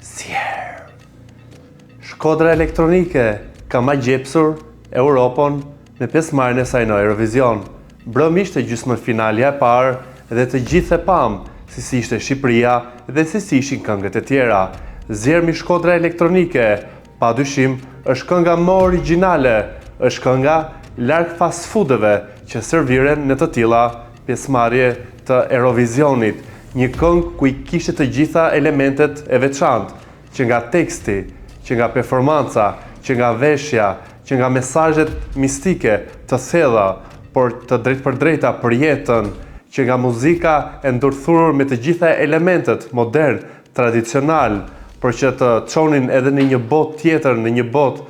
Sjerë. Shkodra elektronike ka ma gjepsur Europën me pjesëmarrjen e saj në Eurovision. Brëm ishte gjysmëfinalja e parë dhe të gjithë e pam si ishte Shqipëria dhe si ishin këngët e tjera. Zjermi Shkodra elektronike, padyshim, është kënga më origjinale, është kënga larg fast foodëve që serviren në të tilla pjesëmarrje të Eurovisionit. Një këngë ku i kishte të gjitha elementet e veçantë, që nga teksti, që nga performanca, që nga veshja, që nga mesazhet mistike të thella, por të drejtpërdrejta për jetën, që nga muzika e ndërthurur me të gjitha elementet modern, tradicional, por që të çonin edhe në një botë tjetër, në një botë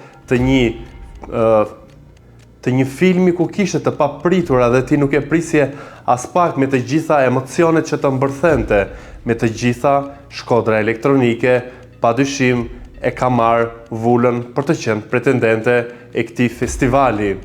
të një filmi ku kishte të papritura dhe ti nuk e prisje as pak me të gjitha emocionet që të mbërthente, me të gjitha Shkodra elektronike, padyshim e ka marrë vullën për të qenë pretendente e këtij festivali.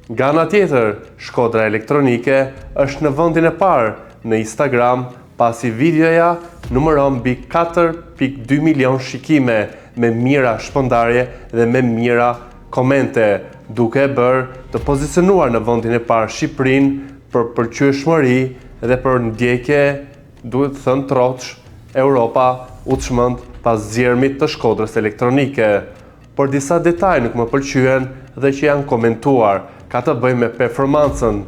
Nga ana tjetër, Shkodra elektronike është në vendin e parë në Instagram, pasi videoja numëron mbi 4.2 milion shikime me mira shpërndarje dhe me mira komente, duke e bërë të pozicionuar në vendin e parë Shqipërinë për pëlqyeshmëri dhe për ndjekje, duhet të thënë troç, Europa u çmend pas zgjermit të Shkodrës elektronike. Por disa detaj nuk më pëlqyen dhe që janë komentuar, ka të bëjnë me performancën,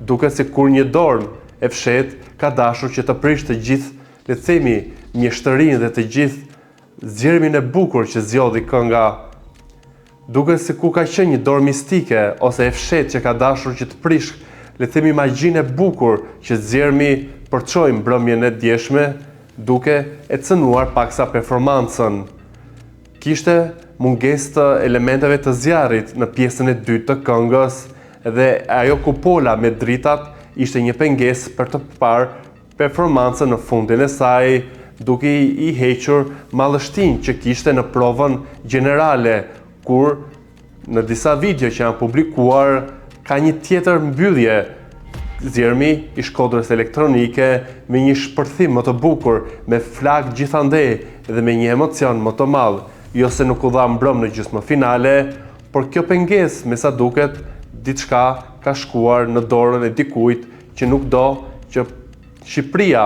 duke si kur një dorë e fshet ka dashur që të prish të gjithë, le të themi, mjeshtërinë dhe të gjithë zgjermin e bukur që zgjodhi kënga. Duke si ku ka qenë një dorë mistike ose e fshet që ka dashur që të prish, le të themi, magjinë e bukur që zgjermi përçoi mbrëmjen e djeshme, duke e cënuar paksa performancën. Kishte mungesë të elementeve të zjarrit në pjesën e dytë të këngës dhe ajo kupola me dritat ishte një pengesë për të parë performancën në fundin e saj, duke i hequr mallështinë që kishte në provën gjenerale, kur në disa video që janë publikuar ka një tjetër mbyllje, zgjermi i Shkodrës elektronike me një shpërthim më të bukur, me flak gjithandej dhe me një emocion më të madh. Jo se nuk u dha mbrëm në gjysmëfinale, por kjo pengesë, me sa duket, diçka ka shkuar në dorën e dikujt që nuk do që Shqipëria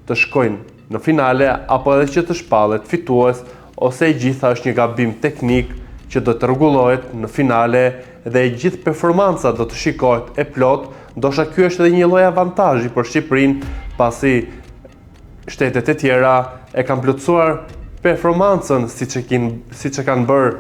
të shkojnë në finale apo edhe që të shpallet fitues, ose e gjitha është një gabim teknik që do të rregullohet në finale dhe e gjithë performanca do të shikohet e plot. Ndoshta ky është edhe një lloj avantazhi për Shqipërinë, pasi shtetet e tjera e kanë plotësuar performancën siç e kanë bërë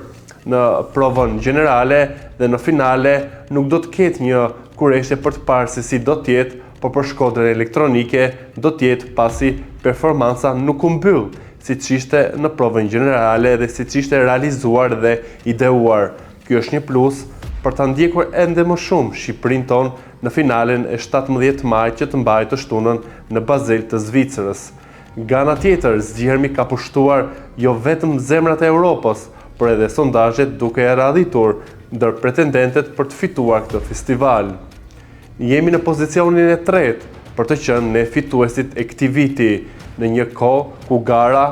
në provën gjenerale dhe në finale nuk do të ketë një kurëshje për të parë se si do të jetë, por për Shkodrën elektronike do të jetë pasi performanca nuk u mbyll, siç ishte në provën gjenerale dhe siç ishte realizuar dhe ideuar. Ky është një plus për ta ndjekur ende më shumë Shqipërinë tonë në finalen e 17 majit që të mbahet të shtunën në Basel të Zvicrës. Nga ana tjetër, zgjermi ka pushtuar jo vetëm zemrat e Europës, por edhe sondazhet, duke e radhitur ndër pretendentet për të fituar këtë festival. Jemi në pozicionin e tretë për të qenë ne fituesit e këtij viti, në një kohë ku gara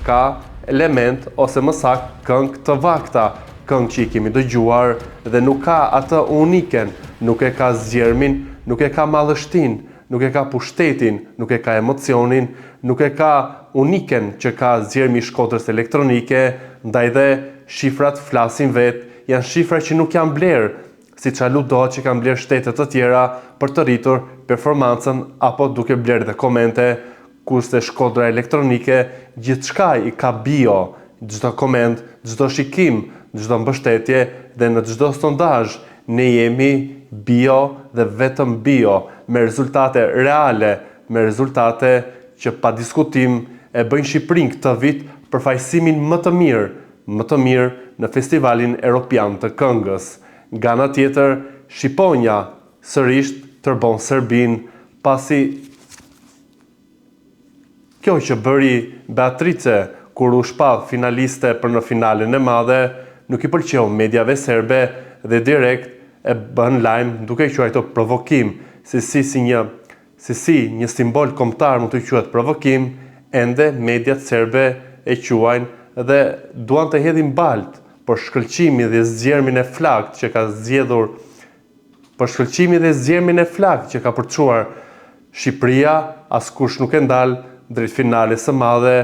ka element ose më saktë këngë të vakta, këngë që i kemi dëgjuar dhe nuk ka atë uniken, nuk e ka zgjermin, nuk e ka mallështinë, nuk e ka pushtetin, nuk e ka emocionin, nuk e ka uniken që ka zgjermi i Shkodrës elektronike, ndaj dhe shifrat flasin vetë, janë shifra që nuk janë blerë, siç aludohet që kanë blerë shtetet të tjera për të rritur performancën apo duke blerë dhe komente, kurse Shkodra elektronike gjithçka i ka bio, çdo koment, çdo shikim, çdo mbështetje dhe në çdo sondazh ne jemi bio dhe vetëm bio, me rezultate reale, me rezultate që pa diskutim e bëjnë Shqipërinë këtë vit përfaqësimin më të mirë në festivalin Europian të këngës. Nga ana tjetër, Shqiponja sërish tërbon Serbinë, pasi kjo që bëri Beatrice kur u shpall finaliste për në finalen e madhe, nuk i pëlqeu mediave serbe dhe direkt e bën lajm duke quajtur provokim, si një simbol kombëtar mund të quhet provokim, ende mediat serbe e quajnë dhe duan të hedhin balt për shkëlqimin dhe zgjermin e flakt që ka zgjedhur, për shkëlqimin dhe zgjermin e flakt që ka përçuar Shqipëria, askush nuk e ndal drejt finales së madhe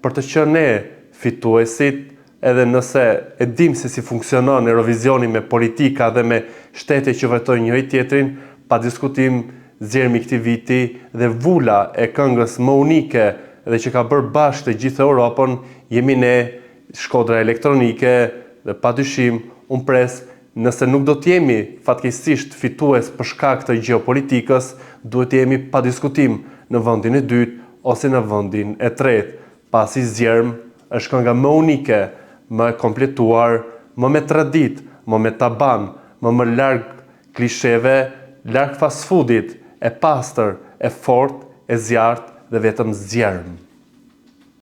për të qenë ne fituesit, edhe nëse e dim se si funksionon Eurovisioni me politika dhe me shtete që votojnë njëri tjetrin, pa diskutim zgjermi këtij viti dhe vula e këngës më unike dhe që ka bërë bashkë të gjithë Europën, jemi ne, Shkodra Elektronike, dhe padyshim unë pres, nëse nuk do t'jemi fatkeqësisht fitues për shkak të gjeopolitikës, duhet t'jemi pa diskutim në vendin e dytë ose në vendin e tretë, pasi Zgjerm është kënga më unike, më e kompletuar, më me traditë, më me taban, më larg klisheve, larg fast foodit, e pastër, e fortë, e zjarrt dhe vetëm Zgjerm.